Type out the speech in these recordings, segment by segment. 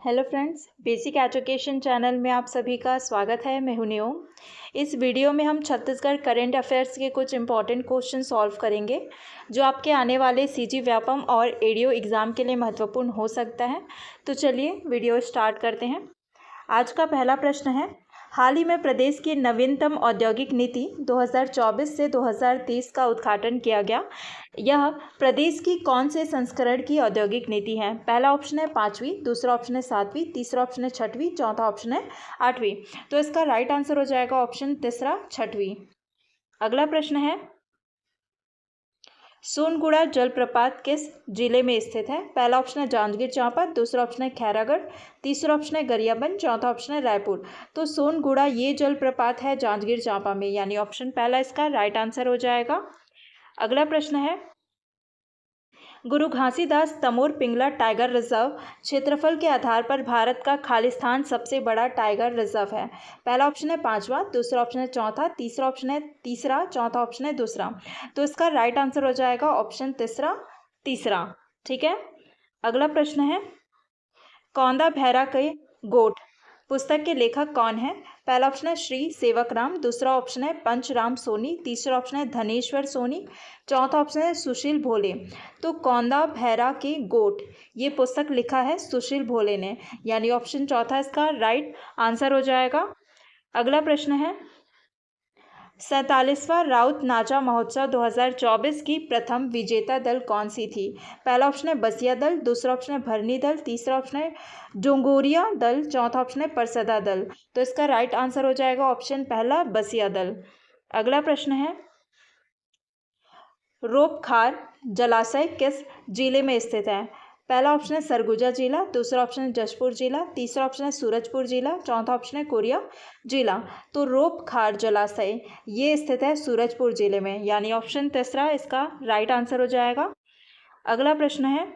Hello friends, basic education channel में आप सभी का स्वागत है। मैं हूं न्यू। इस वीडियो में हम छत्तीसगढ़ करंट अफेयर्स के कुछ इंपॉर्टेंट क्वेश्चन सॉल्व करेंगे जो आपके आने वाले सीजी व्यापम और एडीओ एग्ज़ाम के लिए महत्वपूर्ण हो सकता है। तो चलिए वीडियो स्टार्ट करते हैं। आज का पहला प्रश्न है, हाल ही में प्रदेश की नवीनतम औद्योगिक नीति 2024 से 2030 का उद्घाटन किया गया। यह प्रदेश की कौन से संस्करण की औद्योगिक नीति है? पहला ऑप्शन है 5वीं, दूसरा ऑप्शन है 7वीं, तीसरा ऑप्शन है 6वीं, चौथा ऑप्शन है 8वीं। तो इसका राइट आंसर हो जाएगा ऑप्शन तीसरा 6वीं। अगला प्रश्न है, सोनगुड़ा जलप्रपात किस जिले में स्थित है? पहला ऑप्शन है जांजगीर चांपा, दूसरा ऑप्शन है खैरागढ़, तीसरा ऑप्शन है गरियाबंद, चौथा ऑप्शन है रायपुर। तो सोनगुड़ा ये जलप्रपात है जांजगीर चांपा में, यानी ऑप्शन पहला इसका राइट आंसर हो जाएगा। अगला प्रश्न है, गुरु घासीदास तमोर पिंगला टाइगर रिजर्व क्षेत्रफल के आधार पर भारत का खालिस्तान सबसे बड़ा टाइगर रिजर्व है। पहला ऑप्शन है 5वां, दूसरा ऑप्शन है चौथा, तीसरा ऑप्शन है तीसरा, चौथा ऑप्शन है दूसरा। तो इसका राइट आंसर हो जाएगा ऑप्शन तीसरा। ठीक है। अगला प्रश्न है, कौंदा भैरा के गोठ पुस्तक के लेखक कौन है? पहला ऑप्शन है श्री सेवकराम, दूसरा ऑप्शन है पंचराम सोनी, तीसरा ऑप्शन है धनेश्वर सोनी, चौथा ऑप्शन है सुशील भोले। तो कौंदा भैरा के गोठ ये पुस्तक लिखा है सुशील भोले ने, यानी ऑप्शन चौथा इसका राइट आंसर हो जाएगा। अगला प्रश्न है, 47वां राउत नाचा महोत्सव 2024 की प्रथम विजेता दल कौन सी थी? पहला ऑप्शन है बसिया दल, दूसरा ऑप्शन है भरनी दल, तीसरा ऑप्शन है डोंगोरिया दल, चौथा ऑप्शन है परसदा दल। तो इसका राइट आंसर हो जाएगा ऑप्शन पहला बसिया दल। अगला प्रश्न है, रोपखार जलाशय किस जिले में स्थित है? पहला ऑप्शन है सरगुजा जिला, दूसरा ऑप्शन है जशपुर जिला, तीसरा ऑप्शन है सूरजपुर जिला, चौथा ऑप्शन है कोरिया जिला। तो रोपखार जलाशय ये स्थित है सूरजपुर जिले में, यानी ऑप्शन तीसरा इसका राइट आंसर हो जाएगा। अगला प्रश्न है,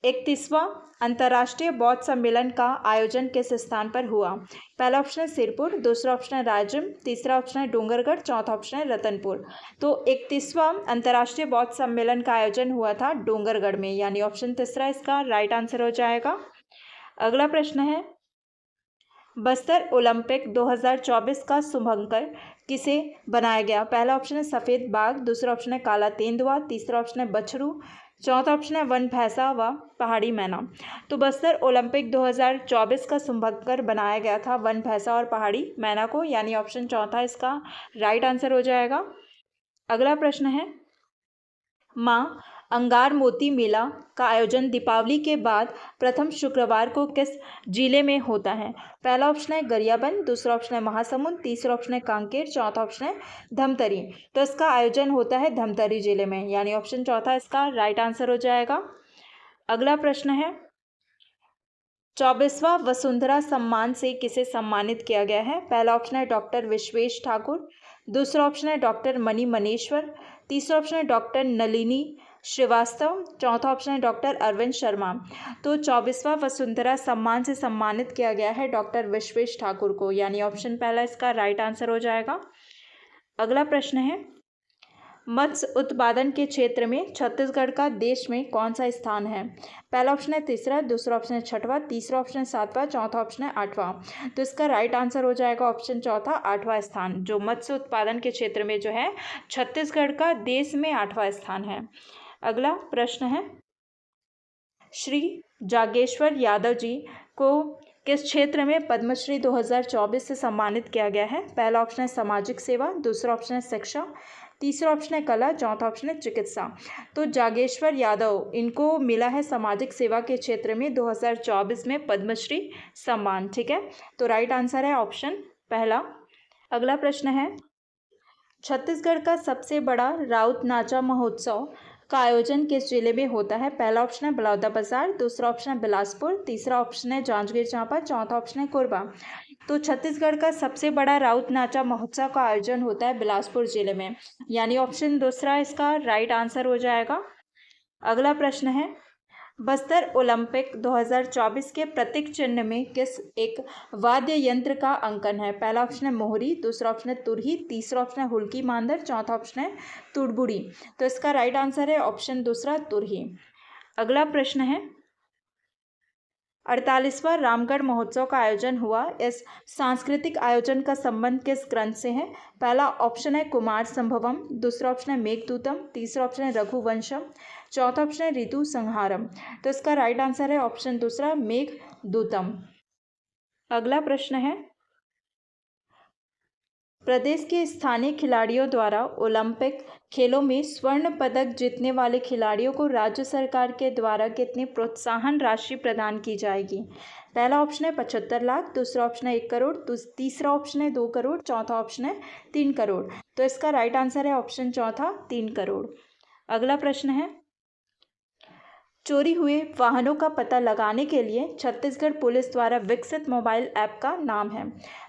31वां अंतर्राष्ट्रीय बौद्ध सम्मेलन का आयोजन किस स्थान पर हुआ? पहला ऑप्शन है सिरपुर, दूसरा ऑप्शन है रायचूर, तीसरा ऑप्शन है डोंगरगढ़, चौथा ऑप्शन है रतनपुर। तो 31वां अंतर्राष्ट्रीय बौद्ध सम्मेलन का आयोजन हुआ था डोंगरगढ़ में, यानी ऑप्शन तीसरा इसका राइट आंसर हो जाएगा। अगला प्रश्न है, बस्तर ओलंपिक 2024 का शुभंकर किसे बनाया गया? पहला ऑप्शन है सफ़ेद बाघ, दूसरा ऑप्शन है काला तेंदुआ, तीसरा ऑप्शन है बछरू, चौथा ऑप्शन है वन भैंसा व पहाड़ी मैना। तो बस्तर ओलंपिक 2024 का शुभंकर बनाया गया था वन भैंसा और पहाड़ी मैना को, यानी ऑप्शन चौथा इसका राइट आंसर हो जाएगा। अगला प्रश्न है, माँ अंगार मोती मेला का आयोजन दीपावली के बाद प्रथम शुक्रवार को किस जिले में होता है? पहला ऑप्शन है गरियाबंद, दूसरा ऑप्शन है महासमुंद, तीसरा ऑप्शन है कांकेर, चौथा ऑप्शन है धमतरी। तो इसका आयोजन होता है धमतरी जिले में, यानी ऑप्शन चौथा इसका राइट आंसर हो जाएगा। अगला प्रश्न है, 24वां वसुंधरा सम्मान से किसे सम्मानित किया गया है? पहला ऑप्शन है डॉक्टर विश्वेश ठाकुर, दूसरा ऑप्शन है डॉक्टर मणि मनेश्वर, तीसरा ऑप्शन है डॉक्टर नलिनी श्रीवास्तव, चौथा ऑप्शन है डॉक्टर अरविंद शर्मा। तो 24वां वसुंधरा सम्मान से सम्मानित किया गया है डॉक्टर विश्वेश ठाकुर को, यानी ऑप्शन पहला इसका राइट आंसर हो जाएगा। अगला प्रश्न है, मत्स्य उत्पादन के क्षेत्र में छत्तीसगढ़ का देश में कौन सा स्थान है? पहला ऑप्शन है तीसरा, दूसरा ऑप्शन है छठवां, तीसरा ऑप्शन है सातवां, चौथा ऑप्शन है आठवां। तो इसका राइट आंसर हो जाएगा ऑप्शन चौथा आठवां स्थान, जो मत्स्य उत्पादन के क्षेत्र में जो है छत्तीसगढ़ का देश में 8वां स्थान है। अगला प्रश्न है, श्री जागेश्वर यादव जी को किस क्षेत्र में पद्मश्री 2024 से सम्मानित किया गया है? पहला ऑप्शन है सामाजिक सेवा, दूसरा ऑप्शन है शिक्षा, तीसरा ऑप्शन है कला, चौथा ऑप्शन है चिकित्सा। तो जागेश्वर यादव इनको मिला है सामाजिक सेवा के क्षेत्र में 2024 में पद्मश्री सम्मान। ठीक है, तो राइट आंसर है ऑप्शन पहला। अगला प्रश्न है, छत्तीसगढ़ का सबसे बड़ा राउत नाचा महोत्सव का आयोजन किस जिले में होता है? पहला ऑप्शन है बलौदाबाजार, दूसरा ऑप्शन है बिलासपुर, तीसरा ऑप्शन है जांजगीर चांपा, चौथा ऑप्शन है कोरबा। तो छत्तीसगढ़ का सबसे बड़ा राउत नाचा महोत्सव का आयोजन होता है बिलासपुर जिले में, यानी ऑप्शन दूसरा इसका राइट आंसर हो जाएगा। अगला प्रश्न है, बस्तर ओलंपिक 2024 के प्रतीक चिन्ह में किस एक वाद्य यंत्र का अंकन है? पहला ऑप्शन है मोहरी, दूसरा ऑप्शन है तुरही, तीसरा ऑप्शन है हुल्की मांदर, चौथा ऑप्शन है तुड़बुड़ी। तो इसका राइट आंसर है ऑप्शन दूसरा तुरही। अगला प्रश्न है, 48वां रामगढ़ महोत्सव का आयोजन हुआ। इस सांस्कृतिक आयोजन का संबंध किस ग्रंथ से है? पहला ऑप्शन है कुमार संभवम, दूसरा ऑप्शन है मेघदूतम, तीसरा ऑप्शन है रघुवंशम, चौथा ऑप्शन है ऋतु संहारम। तो इसका राइट आंसर है ऑप्शन दूसरा मेघदूतम। अगला प्रश्न है, प्रदेश के स्थानीय खिलाड़ियों द्वारा ओलंपिक खेलों में स्वर्ण पदक जीतने वाले खिलाड़ियों को राज्य सरकार के द्वारा कितनी प्रोत्साहन राशि प्रदान की जाएगी? पहला ऑप्शन है 75 लाख, दूसरा ऑप्शन है 1 करोड़, तीसरा ऑप्शन है 2 करोड़, चौथा ऑप्शन है 3 करोड़। तो इसका राइट आंसर है ऑप्शन चौथा 3 करोड़। अगला प्रश्न है, चोरी हुए वाहनों का पता लगाने के लिए छत्तीसगढ़ पुलिस द्वारा विकसित मोबाइल ऐप का नाम है।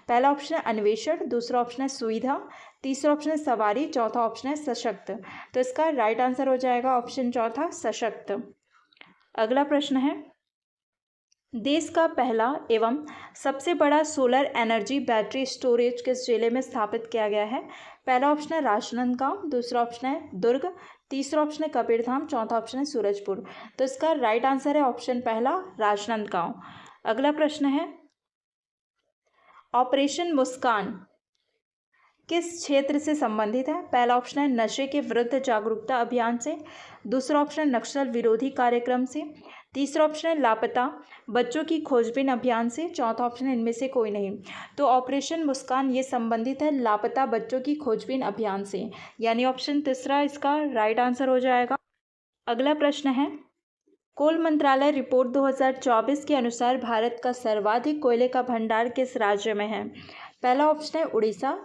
पहला ऑप्शन है अन्वेषण, दूसरा ऑप्शन है सुविधा, तीसरा ऑप्शन है सवारी, चौथा ऑप्शन है सशक्त। तो इसका राइट आंसर हो जाएगा ऑप्शन चौथा सशक्त। अगला प्रश्न है, देश का पहला एवं सबसे बड़ा सोलर एनर्जी बैटरी स्टोरेज किस जिले में स्थापित किया गया है? पहला ऑप्शन है राजनांदगांव, दूसरा ऑप्शन है दुर्ग, तीसरा ऑप्शन है कबीरधाम, चौथा ऑप्शन है सूरजपुर। तो इसका राइट आंसर है ऑप्शन पहला राजनांदगांव। अगला प्रश्न है, ऑपरेशन मुस्कान किस क्षेत्र से संबंधित है? पहला ऑप्शन है नशे के विरुद्ध जागरूकता अभियान से, दूसरा ऑप्शन है नक्सल विरोधी कार्यक्रम से, तीसरा ऑप्शन है लापता बच्चों की खोजबीन अभियान से, चौथा ऑप्शन है इनमें से कोई नहीं। तो ऑपरेशन मुस्कान ये संबंधित है लापता बच्चों की खोजबीन अभियान से, यानी ऑप्शन तीसरा इसका राइट आंसर हो जाएगा। अगला प्रश्न है, कोल मंत्रालय रिपोर्ट 2024 के अनुसार भारत का सर्वाधिक कोयले का भंडार किस राज्य में है? पहला ऑप्शन है उड़ीसा,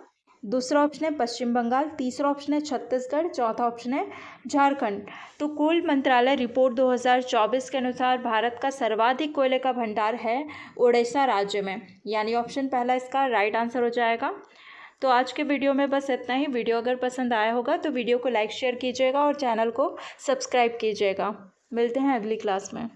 दूसरा ऑप्शन है पश्चिम बंगाल, तीसरा ऑप्शन है छत्तीसगढ़, चौथा ऑप्शन है झारखंड। तो कोल मंत्रालय रिपोर्ट 2024 के अनुसार भारत का सर्वाधिक कोयले का भंडार है उड़ीसा राज्य में, यानी ऑप्शन पहला इसका राइट आंसर हो जाएगा। तो आज के वीडियो में बस इतना ही। वीडियो अगर पसंद आया होगा तो वीडियो को लाइक शेयर कीजिएगा और चैनल को सब्सक्राइब कीजिएगा। मिलते हैं अगली क्लास में।